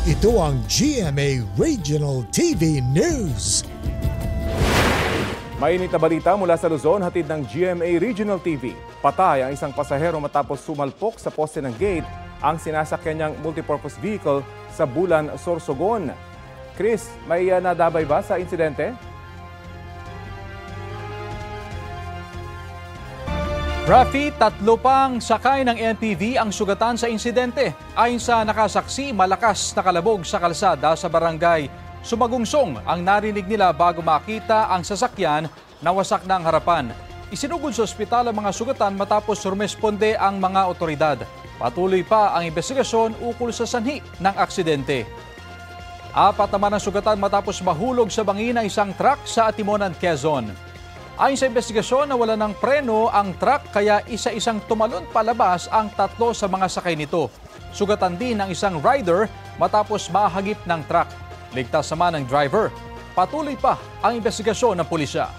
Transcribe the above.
Ito ang GMA Regional TV News. Mainit na balita mula sa Luzon, hatid ng GMA Regional TV. Patay ang isang pasahero matapos sumalpok sa poste ng gate ang sinasakyan niyang multipurpose vehicle sa Bulan, Sorsogon. Chris, may nadabay ba sa insidente? Rafi, 3 pang sakay ng NTV ang sugatan sa insidente. Ayon sa nakasaksi, malakas na kalabog sa kalsada sa barangay Sumagungsong ang narinig nila bago makita ang sasakyan na wasak ng harapan. Isinugod sa ospital ang mga sugatan matapos rumesponde ang mga otoridad. Patuloy pa ang investigasyon ukol sa sanhi ng aksidente. 4 naman ang sugatan matapos mahulog sa bangin ng isang truck sa Atimonan, Quezon. Ayon sa investigasyon, nawala ng preno ang truck kaya isa-isang tumalon palabas ang 3 sa mga sakay nito. Sugatan din ang isang rider matapos mahagip ng truck. Ligtas naman ang driver. Patuloy pa ang investigasyon ng pulisya.